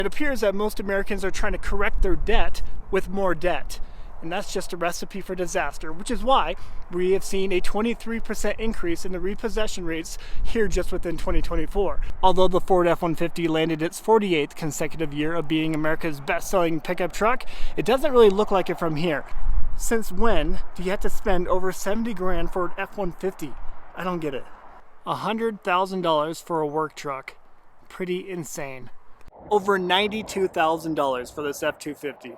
It appears that most Americans are trying to correct their debt with more debt. And that's just a recipe for disaster, which is why we have seen a 23% increase in the repossession rates here just within 2024. Although the Ford F-150 landed its 48th consecutive year of being America's best-selling pickup truck, it doesn't really look like it from here. Since when do you have to spend over 70 grand for an F-150? I don't get it. $100,000 for a work truck. Pretty insane. Over $92,000 for this F-250.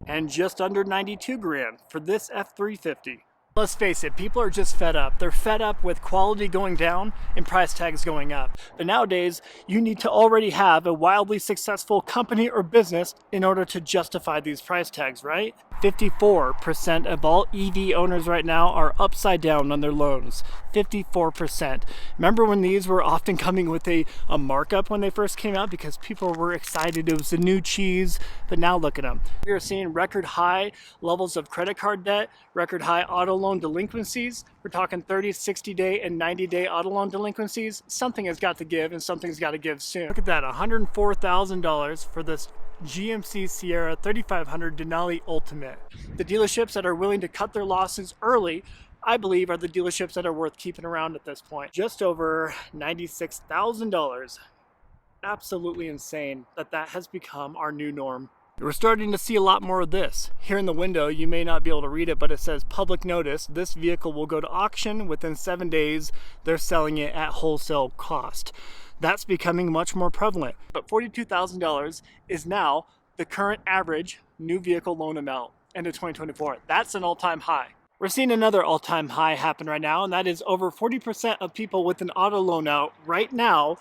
And just under 92 grand for this F-350. Let's face it, people are just fed up. They're fed up with quality going down and price tags going up. But nowadays, you need to already have a wildly successful company or business in order to justify these price tags, right? 54% of all EV owners right now are upside down on their loans. 54%. Remember when these were often coming with a markup when they first came out because people were excited it was the new cheese, but now look at them. We are seeing record high levels of credit card debt, record high auto loan delinquencies. We're talking 30, 60-day, and 90-day auto loan delinquencies. Something has got to give, and something's got to give soon. Look at that, $104,000 for this GMC Sierra 3500 Denali Ultimate. The dealerships that are willing to cut their losses early, I believe, are the dealerships that are worth keeping around at this point. Just over $96,000. Absolutely insane that has become our new norm. We're starting to see a lot more of this. Here in the window, you may not be able to read it, but it says public notice. This vehicle will go to auction within 7 days. They're selling it at wholesale cost. That's becoming much more prevalent. But $42,000 is now the current average new vehicle loan amount into 2024. That's an all-time high. We're seeing another all-time high happen right now, and that is over 40% of people with an auto loan out right now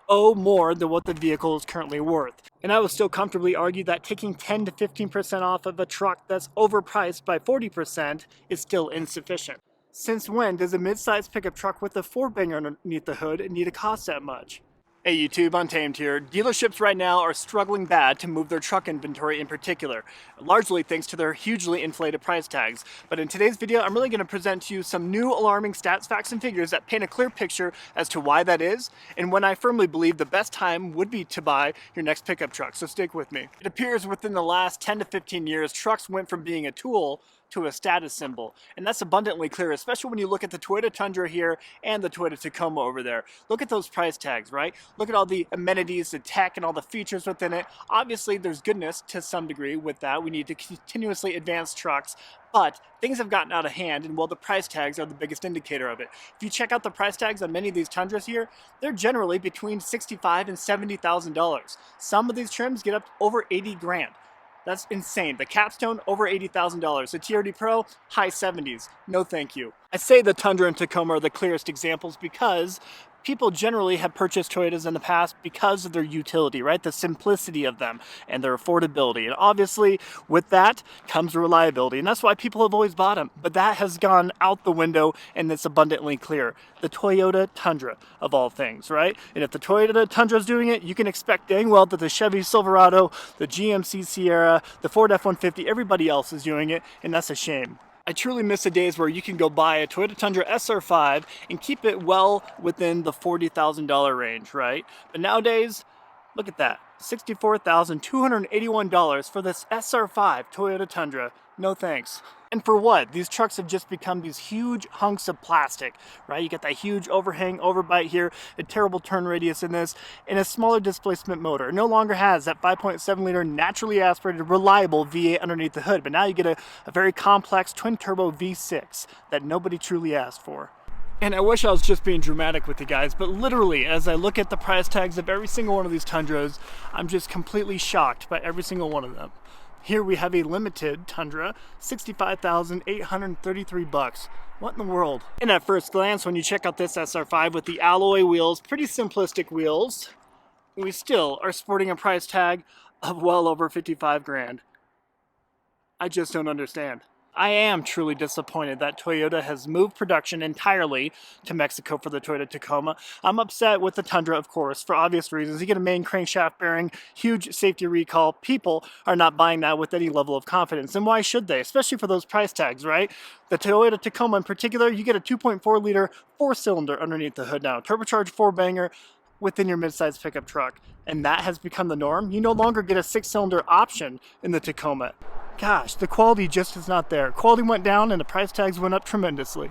owe more than what the vehicle is currently worth. And I would still comfortably argue that taking 10 to 15% off of a truck that's overpriced by 40% is still insufficient. Since when does a mid-sized pickup truck with a 4-banger underneath the hood need to cost that much? Hey YouTube, Untamed here. Dealerships right now are struggling bad to move their truck inventory in particular, largely thanks to their hugely inflated price tags. But in today's video, I'm really going to present to you some new alarming stats, facts, and figures that paint a clear picture as to why that is, and when I firmly believe the best time would be to buy your next pickup truck, so stick with me. It appears within the last 10 to 15 years, trucks went from being a tool to a status symbol. And that's abundantly clear, especially when you look at the Toyota Tundra here and the Toyota Tacoma over there. Look at those price tags, right? Look at all the amenities, the tech, and all the features within it. Obviously, there's goodness to some degree with that. We need to continuously advance trucks, but things have gotten out of hand, and well, the price tags are the biggest indicator of it. If you check out the price tags on many of these Tundras here, they're generally between $65,000 and $70,000. Some of these trims get up to over 80 grand. That's insane. The Capstone, over $80,000. The TRD Pro, high 70s. No thank you. I say the Tundra and Tacoma are the clearest examples because people generally have purchased Toyotas in the past because of their utility, right? The simplicity of them and their affordability. And obviously with that comes reliability. And that's why people have always bought them. But that has gone out the window, and it's abundantly clear. The Toyota Tundra of all things, right? And if the Toyota Tundra is doing it, you can expect dang well that the Chevy Silverado, the GMC Sierra, the Ford F-150, everybody else is doing it. And that's a shame. I truly miss the days where you can go buy a Toyota Tundra SR5 and keep it well within the $40,000 range, right? But nowadays, look at that, $64,281 for this SR5 Toyota Tundra. No thanks. And for what? These trucks have just become these huge hunks of plastic, right? You got that huge overhang, overbite here, a terrible turn radius in this, and a smaller displacement motor. It no longer has that 5.7 liter naturally aspirated, reliable V8 underneath the hood, but now you get a very complex twin turbo V6 that nobody truly asked for. And I wish I was just being dramatic with you guys, but literally, as I look at the price tags of every single one of these Tundras, I'm just completely shocked by every single one of them. Here we have a limited Tundra, $65,833. What in the world? And at first glance, when you check out this SR5 with the alloy wheels, pretty simplistic wheels, we still are sporting a price tag of well over 55 grand. I just don't understand. I am truly disappointed that Toyota has moved production entirely to Mexico for the Toyota Tacoma. I'm upset with the Tundra, of course, for obvious reasons. You get a main crankshaft bearing, huge safety recall. People are not buying that with any level of confidence. And why should they? Especially for those price tags, right? The Toyota Tacoma in particular, you get a 2.4 liter 4-cylinder underneath the hood now. Turbocharged 4-banger. within your midsize pickup truck. And that has become the norm. You no longer get a 6-cylinder option in the Tacoma. Gosh, the quality just is not there. Quality went down and the price tags went up tremendously.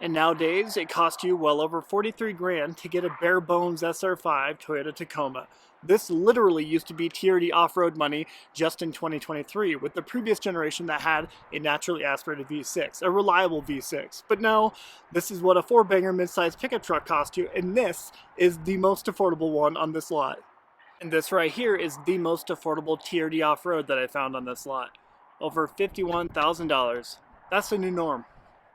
And nowadays, it costs you well over 43 grand to get a bare bones SR5 Toyota Tacoma. This literally used to be TRD off-road money just in 2023 with the previous generation that had a naturally aspirated V6, a reliable V6. But no, this is what a 4-banger midsize pickup truck cost you, and this is the most affordable one on this lot. And this right here is the most affordable TRD off-road that I found on this lot. Over $51,000. That's the new norm.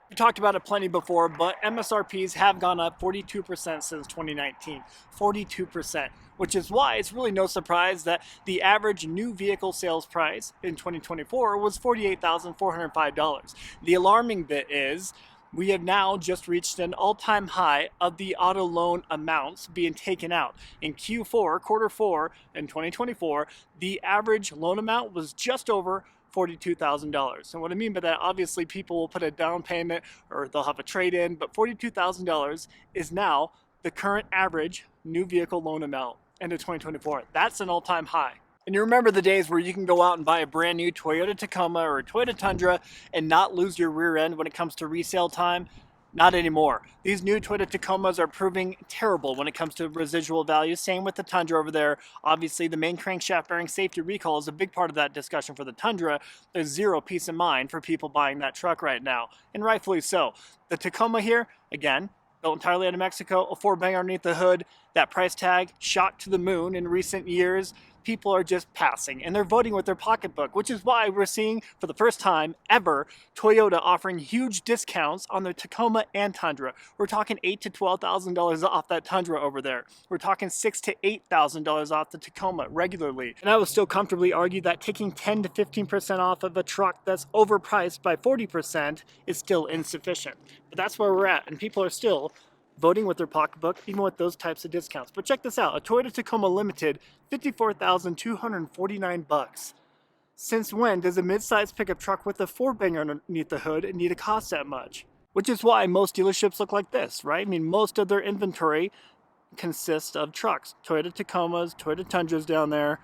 We talked about it plenty before, but MSRPs have gone up 42% since 2019. 42%, which is why it's really no surprise that the average new vehicle sales price in 2024 was $48,405. The alarming bit is we have now just reached an all-time high of the auto loan amounts being taken out. In Q4, quarter 4 in 2024, the average loan amount was just over $42,000. And what I mean by that, obviously people will put a down payment or they'll have a trade-in, but $42,000 is now the current average new vehicle loan amount into 2024. That's an all-time high. And you remember the days where you can go out and buy a brand new Toyota Tacoma or a Toyota Tundra and not lose your rear end when it comes to resale time? Not anymore. These new Toyota Tacomas are proving terrible when it comes to residual value. Same with the Tundra over there. Obviously, the main crankshaft bearing safety recall is a big part of that discussion for the Tundra. There's zero peace of mind for people buying that truck right now, and rightfully so. The Tacoma here, again, built entirely out of Mexico, a 4-banger underneath the hood. That price tag shot to the moon in recent years. People are just passing and they're voting with their pocketbook, which is why we're seeing for the first time ever Toyota offering huge discounts on the Tacoma and Tundra. We're talking $8,000 to $12,000 off that Tundra over there. We're talking $6,000 to $8,000 off the Tacoma regularly. And I would still comfortably argue that taking 10 to 15% off of a truck that's overpriced by 40% is still insufficient. But that's where we're at, and people are still voting with their pocketbook, even with those types of discounts. But check this out, a Toyota Tacoma Limited, $54,249. Since when does a mid-sized pickup truck with a 4-banger underneath the hood need to cost that much? Which is why most dealerships look like this, right? I mean, most of their inventory consists of trucks. Toyota Tacomas, Toyota Tundras down there.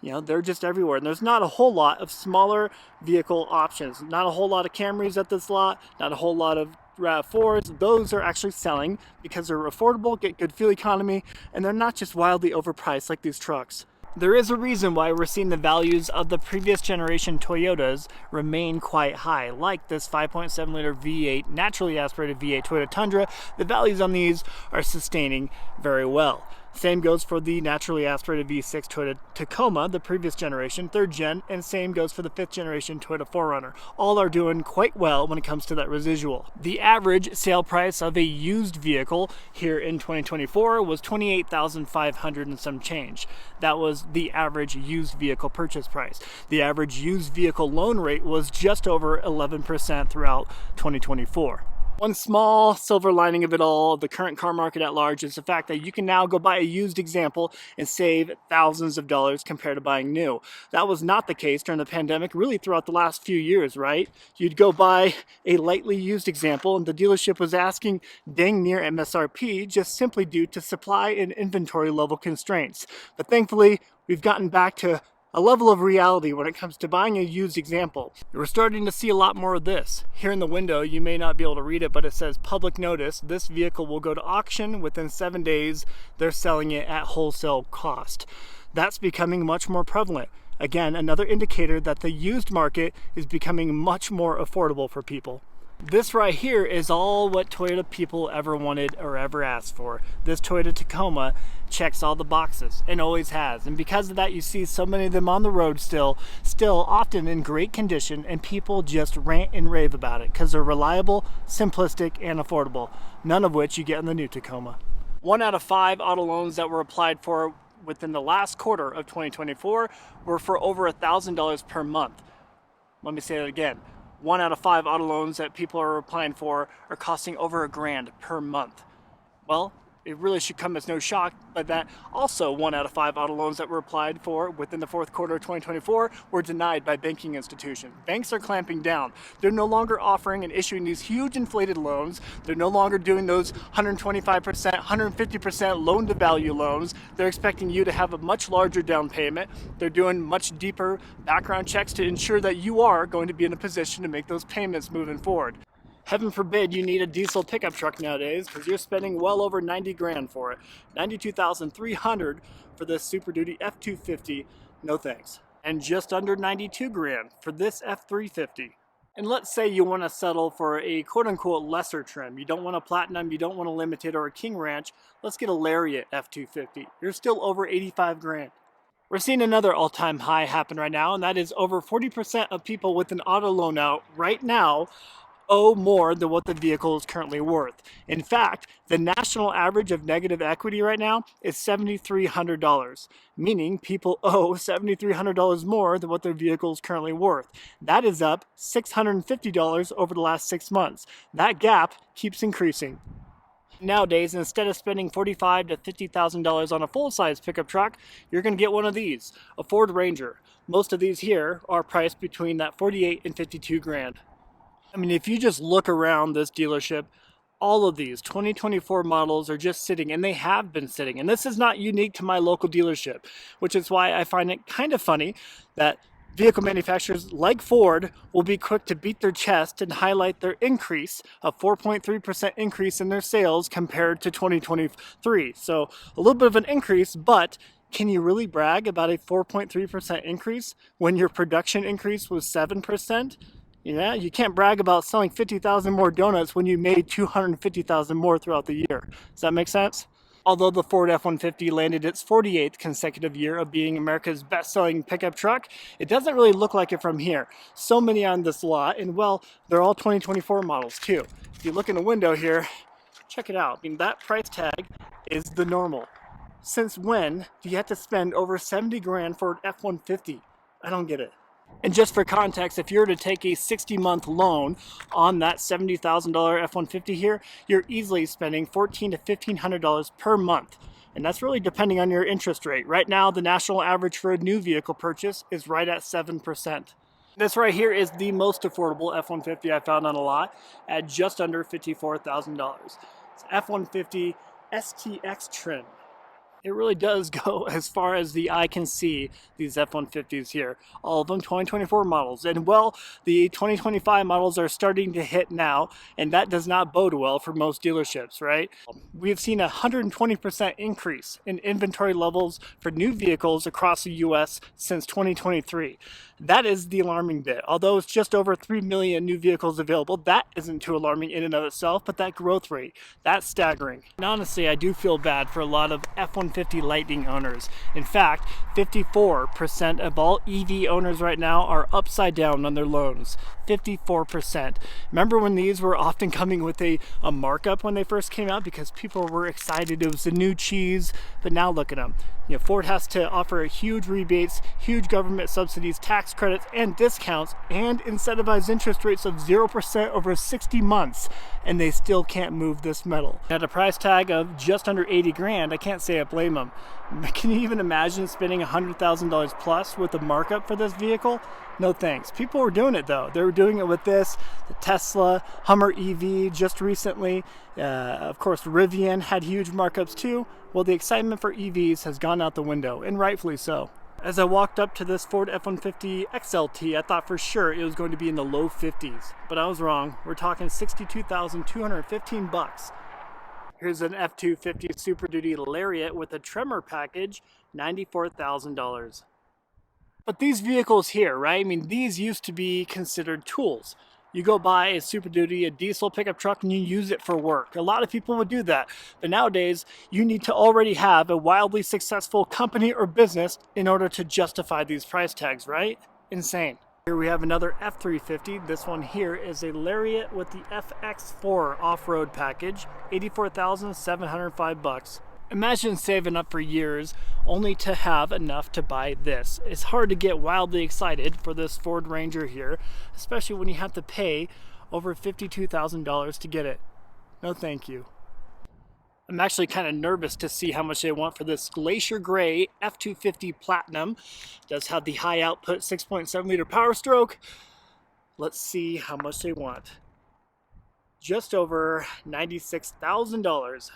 You know, they're just everywhere. And there's not a whole lot of smaller vehicle options. Not a whole lot of Camrys at this lot, not a whole lot of RAV4s. Those are actually selling because they're affordable, get good fuel economy, and they're not just wildly overpriced like these trucks. There is a reason why we're seeing the values of the previous generation Toyotas remain quite high, like this 5.7 liter V8, naturally aspirated V8 Toyota Tundra. The values on these are sustaining very well. Same goes for the naturally aspirated V6 Toyota Tacoma, the previous generation, 3rd gen, and same goes for the 5th generation Toyota 4Runner. All are doing quite well when it comes to that residual. The average sale price of a used vehicle here in 2024 was $28,500 and some change. That was the average used vehicle purchase price. The average used vehicle loan rate was just over 11% throughout 2024. One small silver lining of it all, the current car market at large, is the fact that you can now go buy a used example and save thousands of dollars compared to buying new. That was not the case during the pandemic, really throughout the last few years, right? You'd go buy a lightly used example and the dealership was asking dang near MSRP just simply due to supply and inventory level constraints. But thankfully, we've gotten back to a level of reality when it comes to buying a used example. We're starting to see a lot more of this. Here in the window, you may not be able to read it, but it says public notice. This vehicle will go to auction within 7 days. They're selling it at wholesale cost. That's becoming much more prevalent. Again, another indicator that the used market is becoming much more affordable for people. This right here is all what Toyota people ever wanted or ever asked for. This Toyota Tacoma checks all the boxes and always has. And because of that, you see so many of them on the road still often in great condition, and people just rant and rave about it because they're reliable, simplistic, and affordable. None of which you get in the new Tacoma. 1 out of 5 auto loans that were applied for within the last quarter of 2024 were for over $1,000 per month. Let me say that again. 1 out of 5 auto loans that people are applying for are costing over $1,000 per month. Well, It really should come as no shock, but that also 1 out of 5 auto loans that were applied for within the fourth quarter of 2024 were denied by banking institutions. Banks are clamping down. They're no longer offering and issuing these huge inflated loans. They're no longer doing those 125%, 150% loan to value loans. They're expecting you to have a much larger down payment. They're doing much deeper background checks to ensure that you are going to be in a position to make those payments moving forward. Heaven forbid you need a diesel pickup truck nowadays, because you're spending well over 90 grand for it. 92,300 for this Super Duty F250, no thanks. And just under 92 grand for this F350. And let's say you want to settle for a quote-unquote lesser trim. You don't want a Platinum, you don't want a Limited or a King Ranch. Let's get a Lariat F250. You're still over 85 grand. We're seeing another all-time high happen right now, and that is over 40% of people with an auto loan out right now owe more than what the vehicle is currently worth. In fact, the national average of negative equity right now is $7,300, meaning people owe $7,300 more than what their vehicle is currently worth. That is up $650 over the last 6 months. That gap keeps increasing. Nowadays, instead of spending $45,000 to $50,000 on a full-size pickup truck, you're going to get one of these, a Ford Ranger. Most of these here are priced between that 48 and 52 grand. I mean, if you just look around this dealership, all of these 2024 models are just sitting, and they have been sitting. And this is not unique to my local dealership, which is why I find it kind of funny that vehicle manufacturers like Ford will be quick to beat their chest and highlight their increase, a 4.3% increase in their sales compared to 2023. So a little bit of an increase, but can you really brag about a 4.3% increase when your production increase was 7%? Yeah, you can't brag about selling 50,000 more donuts when you made 250,000 more throughout the year. Does that make sense? Although the Ford F-150 landed its 48th consecutive year of being America's best-selling pickup truck, it doesn't really look like it from here. So many on this lot, and well, they're all 2024 models too. If you look in the window here, check it out. I mean, that price tag is the normal. Since when do you have to spend over 70 grand for an F-150? I don't get it. And just for context, if you were to take a 60-month loan on that $70,000 F-150 here, you're easily spending $1,400 to $1,500 per month. And that's really depending on your interest rate. Right now, the national average for a new vehicle purchase is right at 7%. This right here is the most affordable F-150 I found on a lot at just under $54,000. It's F-150 STX trim. It really does go as far as the eye can see, these F-150s here. All of them 2024 models. And well, the 2025 models are starting to hit now, and that does not bode well for most dealerships, right? We've seen a 120% increase in inventory levels for new vehicles across the US since 2023. That is the alarming bit. Although it's just over 3 million new vehicles available, that isn't too alarming in and of itself, but that growth rate, that's staggering. And honestly, I do feel bad for a lot of F-150 Lightning owners. In fact, 54% of all EV owners right now are upside down on their loans. 54%. Remember when these were often coming with a markup when they first came out because people were excited it was the new cheese, but now look at them. You know, Ford has to offer huge rebates, huge government subsidies, tax credits, and discounts, and incentivized interest rates of 0% over 60 months, and they still can't move this metal. At a price tag of just under 80 grand, I can't say I blame them. Can you even imagine spending $100,000 plus with a markup for this vehicle? No thanks. People were doing it though. They were doing it with this, the Tesla, Hummer EV just recently. Of course, Rivian had huge markups too. Well, the excitement for EVs has gone out the window, and rightfully so. As I walked up to this Ford F-150 XLT, I thought for sure it was going to be in the low 50s, but I was wrong. We're talking $62,215. Here's an F-250 Super Duty Lariat with a Tremor package, $94,000. But these vehicles here, right? I mean, these used to be considered tools. You go buy a Super Duty, a diesel pickup truck, and you use it for work. A lot of people would do that. But nowadays, you need to already have a wildly successful company or business in order to justify these price tags, right? Insane. Here we have another F-350. This one here is a Lariat with the FX4 off-road package, $84,705. Imagine saving up for years only to have enough to buy this. It's hard to get wildly excited for this Ford Ranger here, especially when you have to pay over $52,000 to get it. No thank you. I'm actually kind of nervous to see how much they want for this Glacier Gray F250 Platinum. It does have the high output 6.7 liter power stroke. Let's see how much they want. Just over $96,000.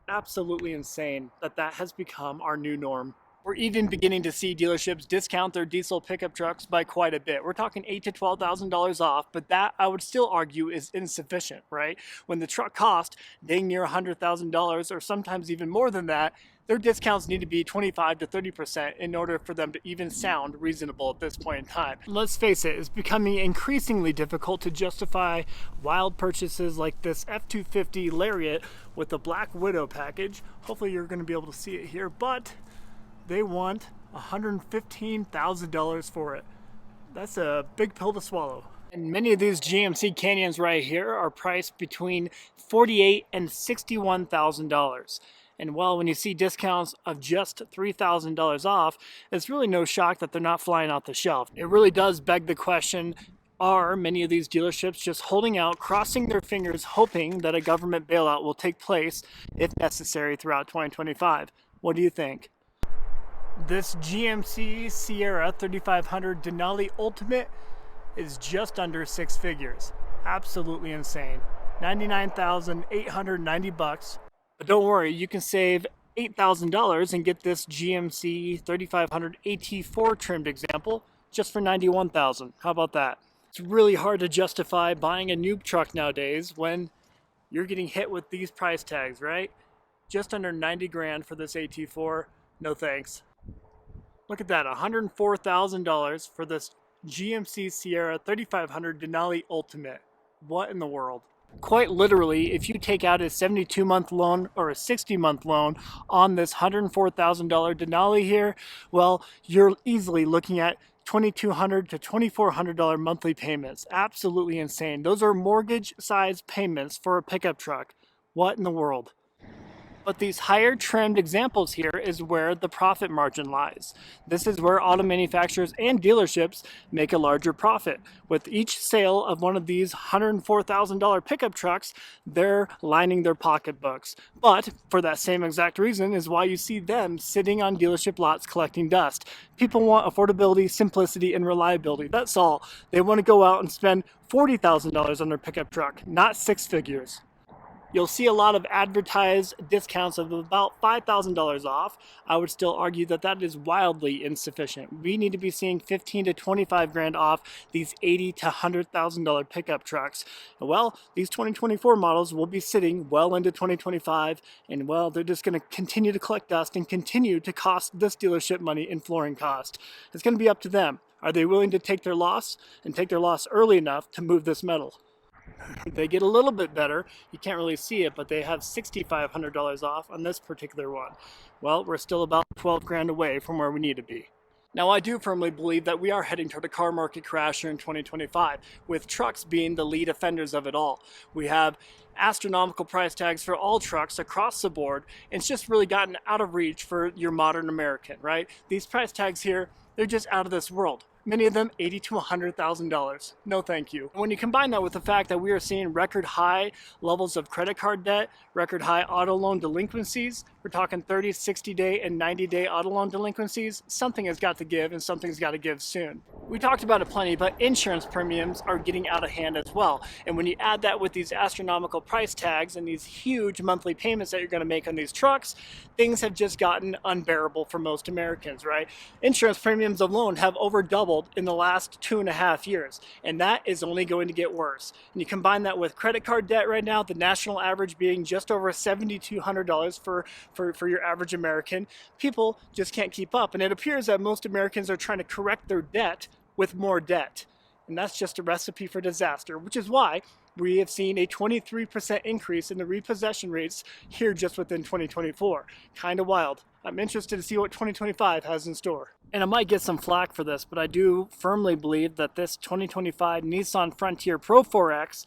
Absolutely insane that has become our new norm. We're even beginning to see dealerships discount their diesel pickup trucks by quite a bit. We're talking $8,000 to $12,000 off, but that I would still argue is insufficient, right? When the truck cost dang near $100,000 or sometimes even more than that, their discounts need to be 25 to 30% in order for them to even sound reasonable at this point in time. Let's face it, it's becoming increasingly difficult to justify wild purchases like this F250 Lariat with the Black Widow package. Hopefully you're going to be able to see it here, but they want $115,000 for it. That's a big pill to swallow. And many of these GMC Canyons right here are priced between $48,000 and $61,000. And well, when you see discounts of just $3,000 off, it's really no shock that they're not flying off the shelf. It really does beg the question, are many of these dealerships just holding out, crossing their fingers, hoping that a government bailout will take place if necessary throughout 2025? What do you think? This GMC Sierra 3500 Denali Ultimate is just under six figures. Absolutely insane. $99,890. But don't worry, you can save $8,000 and get this GMC 3500 AT4 trimmed example just for $91,000. How about that? It's really hard to justify buying a new truck nowadays when you're getting hit with these price tags, right? Just under 90 grand for this AT4. No thanks. Look at that, $104,000 for this GMC Sierra 3500 Denali Ultimate. What in the world? Quite literally, if you take out a 72-month loan or a 60-month loan on this $104,000 Denali here, well, you're easily looking at $2,200 to $2,400 monthly payments. Absolutely insane. Those are mortgage-sized payments for a pickup truck. What in the world? But these higher trimmed examples here is where the profit margin lies. This is where auto manufacturers and dealerships make a larger profit. With each sale of one of these $104,000 pickup trucks, they're lining their pocketbooks. But for that same exact reason is why you see them sitting on dealership lots collecting dust. People want affordability, simplicity, and reliability. That's all. They want to go out and spend $40,000 on their pickup truck, not six figures. You'll see a lot of advertised discounts of about $5,000 off. I would still argue that that is wildly insufficient. We need to be seeing 15 to 25 grand off these $80,000 to $100,000 pickup trucks. Well, these 2024 models will be sitting well into 2025, and well, they're just going to continue to collect dust and continue to cost this dealership money in flooring cost. It's going to be up to them. Are they willing to take their loss and take their loss early enough to move this metal? They get a little bit better. You can't really see it, but they have $6,500 off on this particular one. Well, we're still about 12 grand away from where we need to be. Now, I do firmly believe that we are heading toward a car market crash here in 2025, with trucks being the lead offenders of it all. We have astronomical price tags for all trucks across the board, and it's just really gotten out of reach for your modern American, right? These price tags here, they're just out of this world. Many of them $80,000 to $100,000. No thank you. When you combine that with the fact that we are seeing record high levels of credit card debt, record high auto loan delinquencies, we're talking 30, 60-day, and 90-day auto loan delinquencies, something has got to give, and something's got to give soon. We talked about it plenty, but insurance premiums are getting out of hand as well. And when you add that with these astronomical price tags and these huge monthly payments that you're going to make on these trucks, things have just gotten unbearable for most Americans, right? Insurance premiums alone have over doubled in the last 2.5 years, and that is only going to get worse. And you combine that with credit card debt right now, the national average being just over $7,200 for your average American, people just can't keep up. And it appears that most Americans are trying to correct their debt with more debt. And that's just a recipe for disaster, which is why we have seen a 23% increase in the repossession rates here just within 2024. Kind of wild. I'm interested to see what 2025 has in store. And I might get some flack for this, but I do firmly believe that this 2025 Nissan Frontier Pro 4X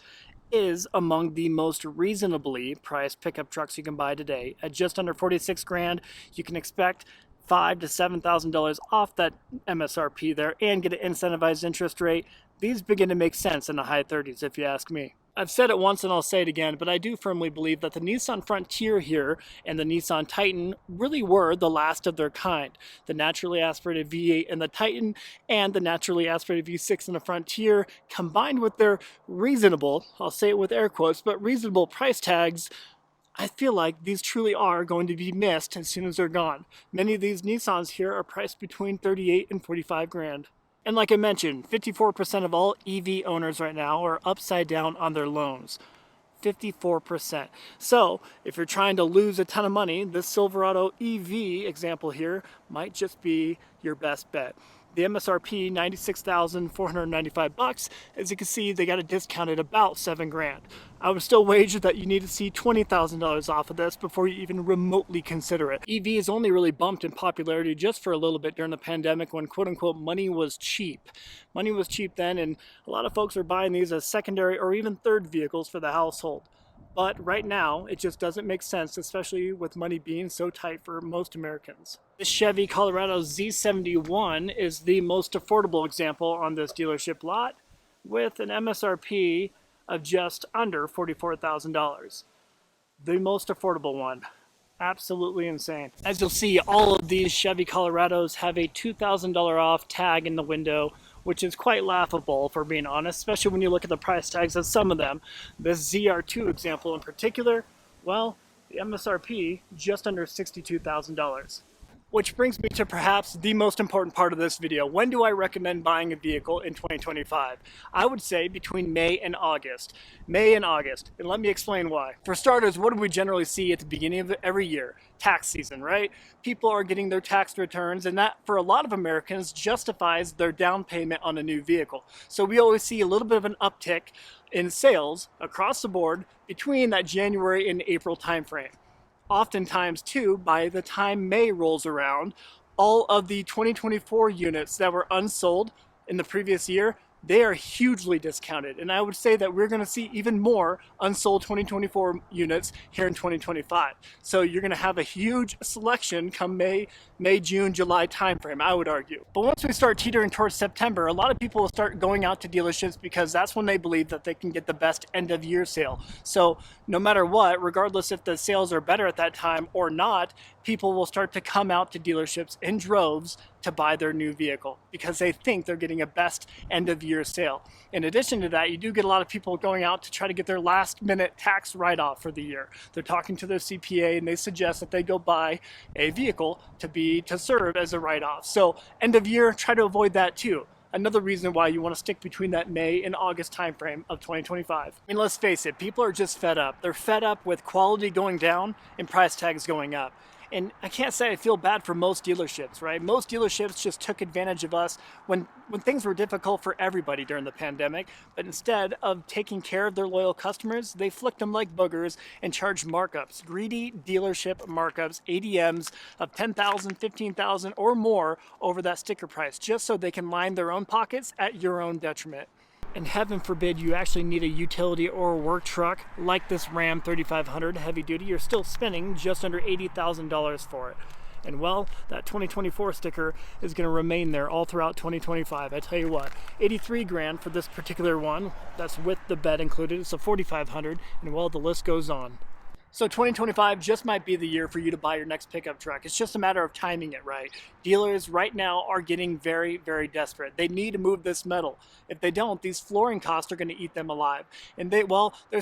is among the most reasonably priced pickup trucks you can buy today. At just under 46 grand, you can expect $5,000 to $7,000 off that MSRP there and get an incentivized interest rate. These begin to make sense in the high 30s if you ask me. I've said it once and I'll say it again, but I do firmly believe that the Nissan Frontier here and the Nissan Titan really were the last of their kind. The naturally aspirated V8 and the Titan and the naturally aspirated V6 and the Frontier, combined with their reasonable, I'll say it with air quotes, but reasonable price tags, I feel like these truly are going to be missed as soon as they're gone. Many of these Nissans here are priced between 38 and 45 grand. And like I mentioned, 54% of all EV owners right now are upside down on their loans. 54%. So if you're trying to lose a ton of money, this Silverado EV example here might just be your best bet. The MSRP, $96,495. As you can see, they got it discounted about 7 grand. I would still wager that you need to see $20,000 off of this before you even remotely consider it. EVs only really bumped in popularity just for a little bit during the pandemic when quote unquote money was cheap. Money was cheap then, and a lot of folks are buying these as secondary or even third vehicles for the household. But right now, it just doesn't make sense, especially with money being so tight for most Americans. This Chevy Colorado Z71 is the most affordable example on this dealership lot, with an MSRP of just under $44,000. The most affordable one. Absolutely insane. As you'll see, all of these Chevy Colorados have a $2,000 off tag in the window, which is quite laughable, for being honest, especially when you look at the price tags of some of them. This ZR2 example in particular, well, the MSRP just under $62,000. Which brings me to perhaps the most important part of this video. When do I recommend buying a vehicle in 2025? I would say between May and August. May and August, and let me explain why. For starters, what do we generally see at the beginning of every year? Tax season, right? People are getting their tax returns, and that, for a lot of Americans, justifies their down payment on a new vehicle. So we always see a little bit of an uptick in sales across the board between that January and April timeframe. Oftentimes too, by the time May rolls around, all of the 2024 units that were unsold in the previous year, they are hugely discounted. And I would say that we're going to see even more unsold 2024 units here in 2025. So you're going to have a huge selection come May, June, July timeframe, I would argue. But once we start teetering towards September, a lot of people will start going out to dealerships because that's when they believe that they can get the best end of year sale. So no matter what, regardless if the sales are better at that time or not, people will start to come out to dealerships in droves to buy their new vehicle because they think they're getting a best end of year sale. In addition to that, you do get a lot of people going out to try to get their last minute tax write-off for the year. They're talking to their CPA and they suggest that they go buy a vehicle to serve as a write-off. So end of year, try to avoid that too. Another reason why you want to stick between that May and August timeframe of 2025. I mean, let's face it, people are just fed up. They're fed up with quality going down and price tags going up. And I can't say I feel bad for most dealerships, right? Most dealerships just took advantage of us when things were difficult for everybody during the pandemic. But instead of taking care of their loyal customers, they flicked them like boogers and charged markups, greedy dealership markups, ADMs of $10,000, $15,000 or more over that sticker price, just so they can line their own pockets at your own detriment. And heaven forbid you actually need a utility or a work truck like this Ram 3500 heavy duty, you're still spending just under $80,000 for it. And well, that 2024 sticker is going to remain there all throughout 2025. I tell you what, 83 grand for this particular one, that's with the bed included, it's a 4500, and well, the list goes on. So 2025 just might be the year for you to buy your next pickup truck. It's just a matter of timing it right. Dealers right now are getting very, very desperate. They need to move this metal. If they don't, these flooring costs are going to eat them alive. And they're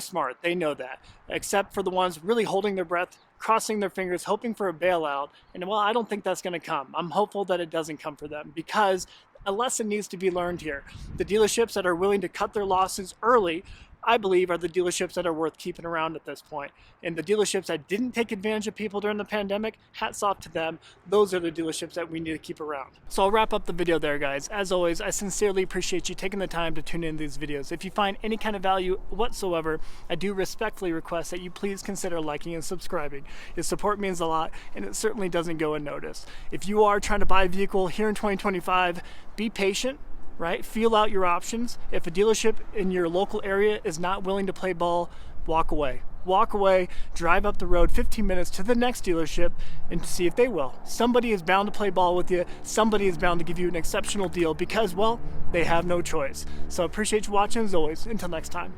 smart. They know that. Except for the ones really holding their breath, crossing their fingers, hoping for a bailout. And well, I don't think that's going to come. I'm hopeful that it doesn't come for them because a lesson needs to be learned here. The dealerships that are willing to cut their losses early, I believe, are the dealerships that are worth keeping around at this point. And the dealerships that didn't take advantage of people during the pandemic, hats off to them. Those are the dealerships that we need to keep around. So I'll wrap up the video there, guys. As always, I sincerely appreciate you taking the time to tune in these videos. If you find any kind of value whatsoever, I do respectfully request that you please consider liking and subscribing. Your support means a lot, and it certainly doesn't go unnoticed. If you are trying to buy a vehicle here in 2025, be patient. Right? Feel out your options. If a dealership in your local area is not willing to play ball, walk away. Walk away, drive up the road 15 minutes to the next dealership and see if they will. Somebody is bound to play ball with you. Somebody is bound to give you an exceptional deal because, well, they have no choice. So appreciate you watching as always. Until next time.